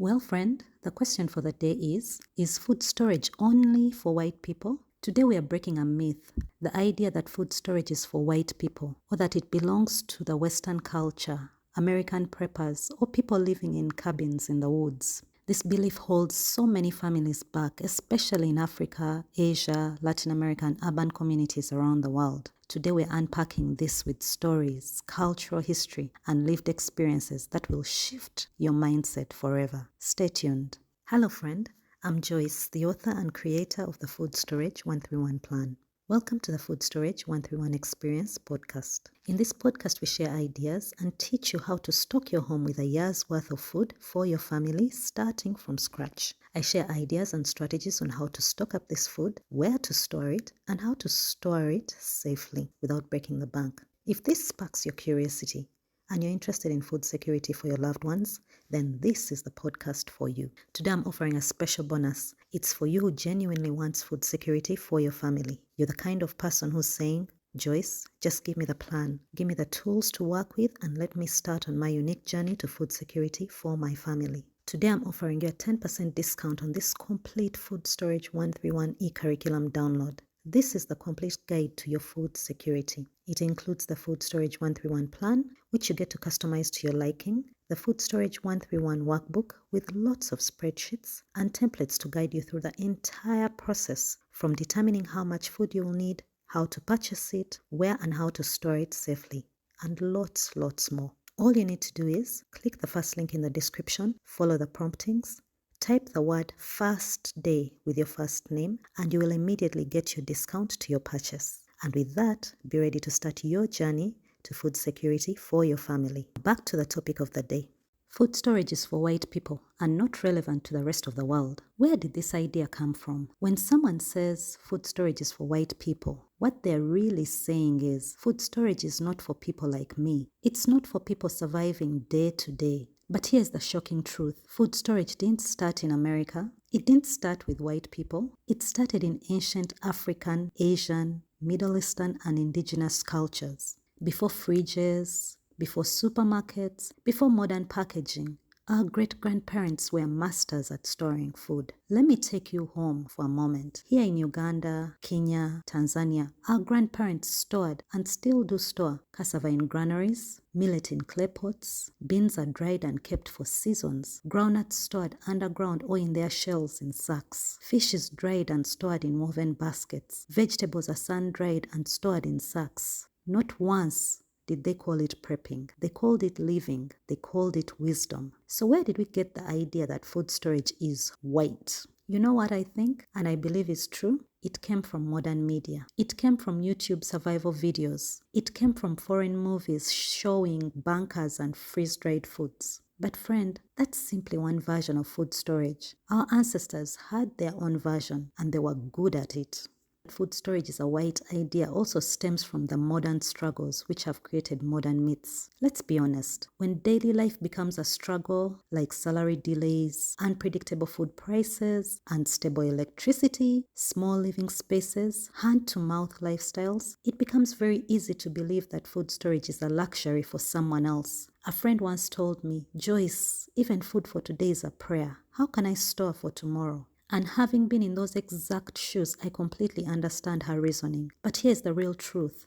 Well, friend, the question for the day is food storage only for white people? Today we are breaking a myth, the idea that food storage is for white people, or that it belongs to the Western culture, American preppers, or people living in cabins in the woods. This belief holds so many families back, especially in Africa, Asia, Latin America, and urban communities around the world. Today we're unpacking this with stories, cultural history, and lived experiences that will shift your mindset forever. Stay tuned. Hello friend, I'm Joyce, the author and creator of the Food Storage 131 Plan. Welcome to the Food Storage 131 Experience podcast. In this podcast, we share ideas and teach you how to stock your home with a year's worth of food for your family, starting from scratch. I share ideas and strategies on how to stock up this food, where to store it, and how to store it safely without breaking the bank. If this sparks your curiosity, and you're interested in food security for your loved ones, then this is the podcast for you. Today I'm offering a special bonus. It's for you who genuinely wants food security for your family. You're the kind of person who's saying, Joyce, just give me the plan, give me the tools to work with, and let me start on my unique journey to food security for my family. Today I'm offering you a 10% discount on this complete Food Storage 131 e-curriculum download. This is the complete guide to your food security. It includes the Food Storage 131 plan, which you get to customize to your liking, the Food Storage 131 workbook with lots of spreadsheets and templates to guide you through the entire process, from determining how much food you'll need, how to purchase it, where and how to store it safely, and lots more. All you need to do is click the first link in the description, follow the promptings, type the word first day with your first name, and you will immediately get your discount to your purchase. And with that, be ready to start your journey to food security for your family. Back to the topic of the day. Food storage is for white people and not relevant to the rest of the world. Where did this idea come from? When someone says food storage is for white people, what they're really saying is food storage is not for people like me. It's not for people surviving day to day. But here's the shocking truth. Food storage didn't start in America. It didn't start with white people. It started in ancient African, Asian, Middle Eastern, and indigenous cultures. Before fridges, before supermarkets, before modern packaging, our great-grandparents were masters at storing food. Let me take you home for a moment. Here in Uganda, Kenya, Tanzania, our grandparents stored and still do store cassava in granaries, millet in clay pots, beans are dried and kept for seasons, groundnuts stored underground or in their shells in sacks, fish is dried and stored in woven baskets, vegetables are sun-dried and stored in sacks. Not once did they call it prepping. They called it living. They called it wisdom. So where did we get the idea that food storage is white? You know what I think, and I believe is true? It came from modern media. It came from YouTube survival videos. It came from foreign movies showing bunkers and freeze-dried foods. But friend, that's simply one version of food storage. Our ancestors had their own version, and they were good at it. Food storage is a white idea also stems from the modern struggles which have created modern myths. Let's be honest, when daily life becomes a struggle, like salary delays, unpredictable food prices, unstable electricity, small living spaces, hand-to-mouth lifestyles, it becomes very easy to believe that food storage is a luxury for someone else. A friend once told me, Joyce, even food for today is a prayer. How can I store for tomorrow? And having been in those exact shoes, I completely understand her reasoning. But here's the real truth.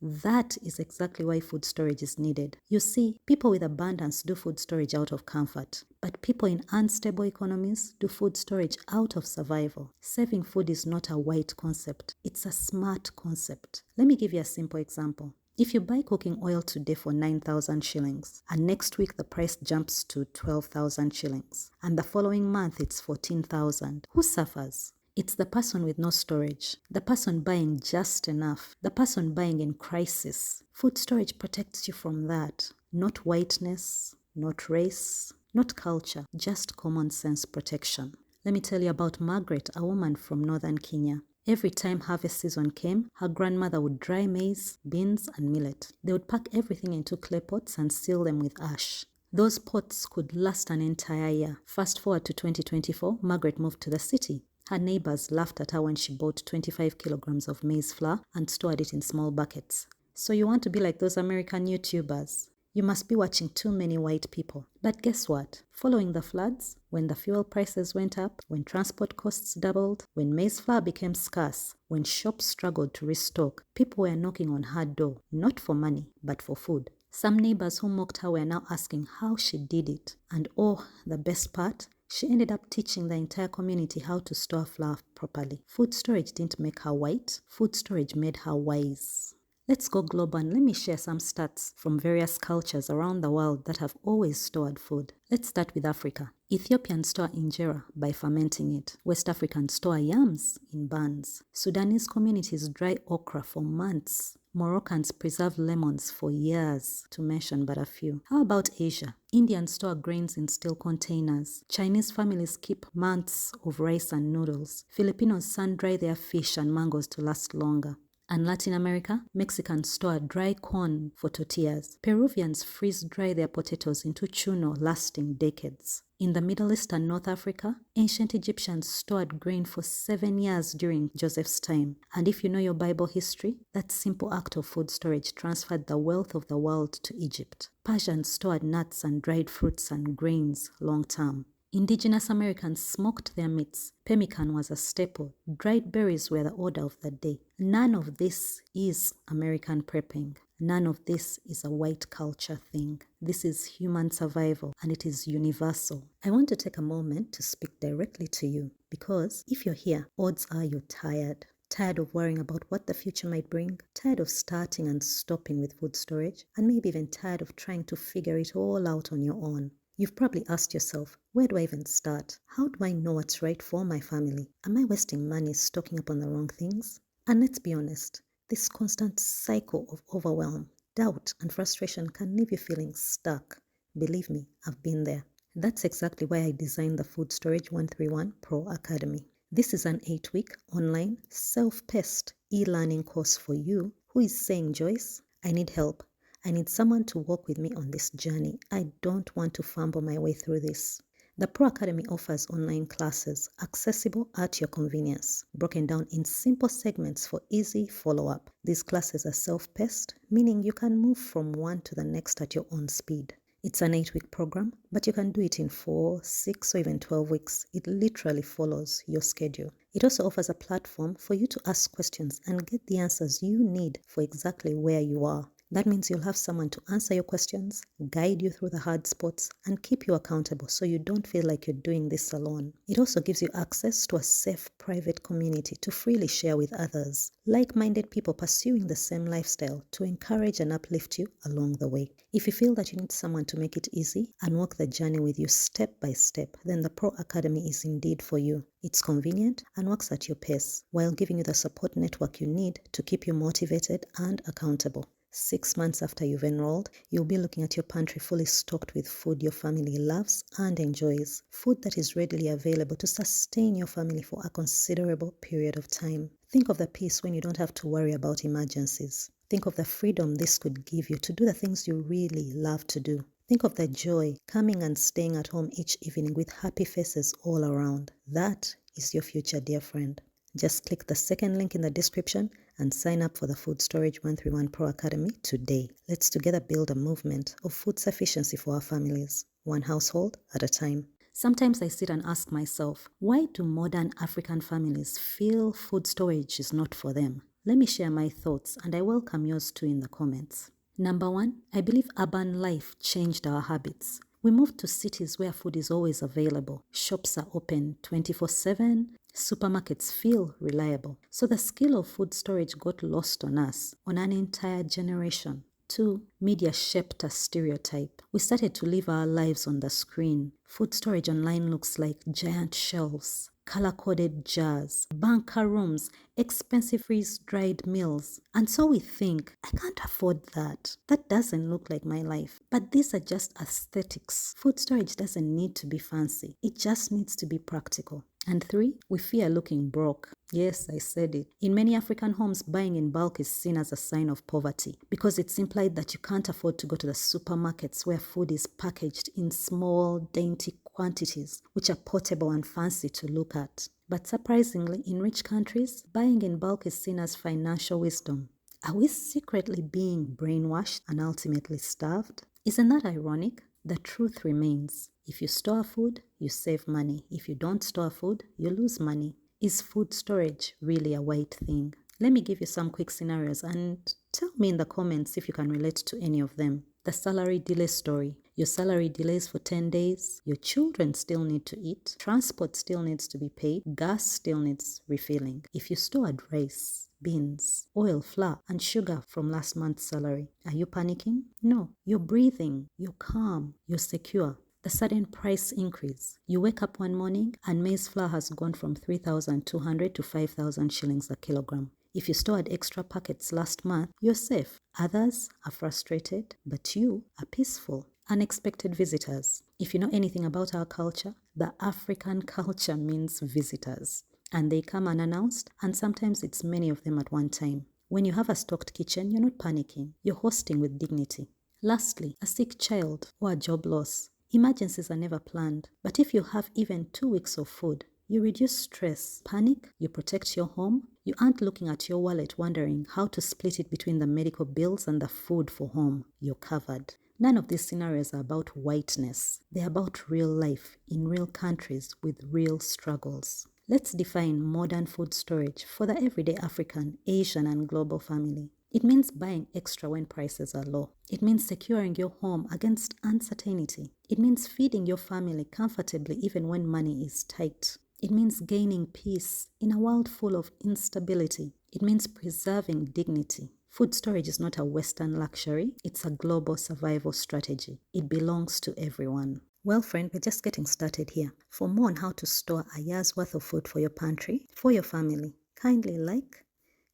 That is exactly why food storage is needed. You see, people with abundance do food storage out of comfort. But people in unstable economies do food storage out of survival. Saving food is not a white concept. It's a smart concept. Let me give you a simple example. If you buy cooking oil today for 9,000 shillings, and next week the price jumps to 12,000 shillings, and the following month it's 14,000, who suffers? It's the person with no storage, the person buying just enough, the person buying in crisis. Food storage protects you from that. Not whiteness, not race, not culture, just common sense protection. Let me tell you about Margaret, a woman from northern Kenya. Every time harvest season came, her grandmother would dry maize, beans, and millet. They would pack everything into clay pots and seal them with ash. Those pots could last an entire year. Fast forward to 2024, Margaret moved to the city. Her neighbors laughed at her when she bought 25 kilograms of maize flour and stored it in small buckets. So you want to be like those American YouTubers? You must be watching too many white people. But guess what? Following the floods, when the fuel prices went up, when transport costs doubled, when maize flour became scarce, when shops struggled to restock, people were knocking on her door, not for money, but for food. Some neighbors who mocked her were now asking how she did it. And oh, the best part, she ended up teaching the entire community how to store flour properly. Food storage didn't make her white, food storage made her wise. Let's go global and let me share some stats from various cultures around the world that have always stored food. Let's start with Africa. Ethiopians store injera by fermenting it. West Africans store yams in barns. Sudanese communities dry okra for months. Moroccans preserve lemons for years, to mention but a few. How about Asia? Indians store grains in steel containers. Chinese families keep months of rice and noodles. Filipinos sun-dry their fish and mangoes to last longer. And Latin America, Mexicans store dry corn for tortillas. Peruvians freeze-dry their potatoes into chuno, lasting decades. In the Middle East and North Africa, ancient Egyptians stored grain for 7 years during Joseph's time. And if you know your Bible history, that simple act of food storage transferred the wealth of the world to Egypt. Persians stored nuts and dried fruits and grains long-term. Indigenous Americans smoked their meats. Pemmican was a staple. Dried berries were the order of the day. None of this is American prepping. None of this is a white culture thing. This is human survival, and it is universal. I want to take a moment to speak directly to you, because if you're here, odds are you're tired. Tired of worrying about what the future might bring, tired of starting and stopping with food storage, and maybe even tired of trying to figure it all out on your own. You've probably asked yourself, where do I even start? How do I know what's right for my family? Am I wasting money stocking up on the wrong things? And let's be honest, this constant cycle of overwhelm, doubt, and frustration can leave you feeling stuck. Believe me, I've been there. That's exactly why I designed the Food Storage 131 Pro Academy. This is an 8-week online, self-paced e-learning course for you who is saying, Joyce, I need help. I need someone to walk with me on this journey. I don't want to fumble my way through this. The Pro Academy offers online classes accessible at your convenience, broken down in simple segments for easy follow-up. These classes are self-paced, meaning you can move from one to the next at your own speed. It's an 8-week program, but you can do it in 4, 6, or even 12 weeks. It literally follows your schedule. It also offers a platform for you to ask questions and get the answers you need for exactly where you are. That means you'll have someone to answer your questions, guide you through the hard spots, and keep you accountable so you don't feel like you're doing this alone. It also gives you access to a safe, private community to freely share with others, like-minded people pursuing the same lifestyle to encourage and uplift you along the way. If you feel that you need someone to make it easy and walk the journey with you step by step, then the Pro Academy is indeed for you. It's convenient and works at your pace, while giving you the support network you need to keep you motivated and accountable. 6 months after you've enrolled, you'll be looking at your pantry fully stocked with food your family loves and enjoys. Food that is readily available to sustain your family for a considerable period of time. Think of the peace when you don't have to worry about emergencies. Think of the freedom this could give you to do the things you really love to do. Think of the joy coming and staying at home each evening with happy faces all around. That is your future, dear friend. Just click the second link in the description and sign up for the Food Storage 131 Pro Academy today. Let's together build a movement of food sufficiency for our families, one household at a time. Sometimes I sit and ask myself, why do modern African families feel food storage is not for them? Let me share my thoughts, and I welcome yours too in the comments. Number 1, I believe urban life changed our habits. We moved to cities where food is always available. Shops are open 24/7. Supermarkets feel reliable. So the skill of food storage got lost on us, on an entire generation. 2, media shaped a stereotype. We started to live our lives on the screen. Food storage online looks like giant shelves, color-coded jars, bunker rooms, expensive freeze-dried meals. And so we think, I can't afford that. That doesn't look like my life. But these are just aesthetics. Food storage doesn't need to be fancy. It just needs to be practical. And 3, we fear looking broke. Yes, I said it. In many African homes, buying in bulk is seen as a sign of poverty because it's implied that you can't afford to go to the supermarkets where food is packaged in small, dainty quantities, which are portable and fancy to look at. But surprisingly, in rich countries, buying in bulk is seen as financial wisdom. Are we secretly being brainwashed and ultimately starved? Isn't that ironic? The truth remains. If you store food, you save money. If you don't store food, you lose money. Is food storage really a white thing? Let me give you some quick scenarios and tell me in the comments if you can relate to any of them. The salary delay story. Your salary delays for 10 days. Your children still need to eat. Transport still needs to be paid. Gas still needs refilling. If you stored rice, beans, oil, flour, and sugar from last month's salary, are you panicking? No. You're breathing. You're calm. You're secure. The sudden price increase. You wake up one morning and maize flour has gone from 3,200 to 5,000 shillings a kilogram. If you stored extra packets last month, you're safe. Others are frustrated, but you are peaceful. Unexpected visitors. If you know anything about our culture, the African culture means visitors. And they come unannounced, and sometimes it's many of them at one time. When you have a stocked kitchen, you're not panicking. You're hosting with dignity. Lastly, a sick child or a job loss. Emergencies are never planned, but if you have even 2 weeks of food, you reduce stress, panic, you protect your home, you aren't looking at your wallet wondering how to split it between the medical bills and the food for home. You're covered. None of these scenarios are about whiteness. They're about real life in real countries with real struggles. Let's define modern food storage for the everyday African, Asian, and global family. It means buying extra when prices are low. It means securing your home against uncertainty. It means feeding your family comfortably even when money is tight. It means gaining peace in a world full of instability. It means preserving dignity. Food storage is not a Western luxury, it's a global survival strategy. It belongs to everyone. Well, friend, we're just getting started here. For more on how to store a year's worth of food for your pantry, for your family, kindly like,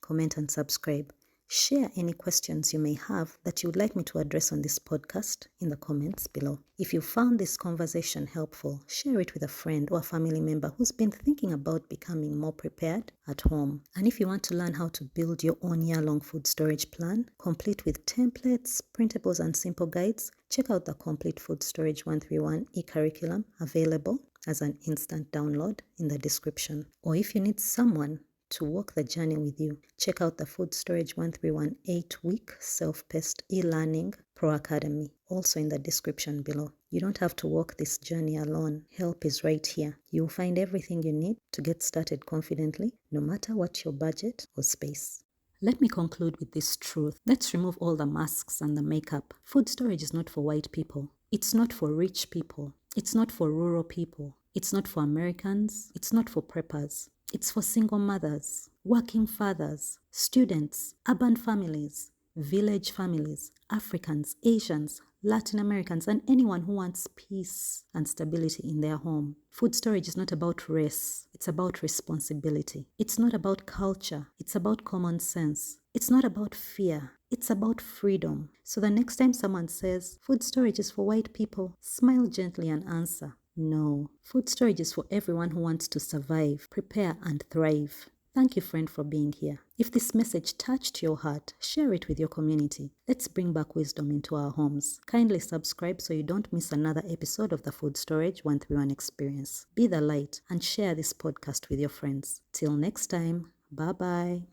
comment, and subscribe. Share any questions you may have that you would like me to address on this podcast in the comments below. If you found this conversation helpful, share it with a friend or a family member who's been thinking about becoming more prepared at home. And if you want to learn how to build your own year-long food storage plan, complete with templates, printables, and simple guides, check out the Complete Food Storage 131 e-curriculum available as an instant download in the description. Or if you need someone to walk the journey with you, check out the Food Storage 131 8-week self-paced e-learning Pro Academy, also in the description below. You don't have to walk this journey alone. Help is right here. You'll find everything you need to get started confidently, no matter what your budget or space. Let me conclude with this truth. Let's remove all the masks and the makeup. Food storage is not for white people. It's not for rich people. It's not for rural people. It's not for Americans. It's not for preppers. It's for single mothers, working fathers, students, urban families, village families, Africans, Asians, Latin Americans, and anyone who wants peace and stability in their home. Food storage is not about race. It's about responsibility. It's not about culture. It's about common sense. It's not about fear. It's about freedom. So the next time someone says, food storage is for white people, smile gently and answer, no. Food storage is for everyone who wants to survive, prepare, and thrive. Thank you, friend, for being here. If this message touched your heart, share it with your community. Let's bring back wisdom into our homes. Kindly subscribe so you don't miss another episode of the Food Storage 131 experience. Be the light and share this podcast with your friends. Till next time, bye-bye.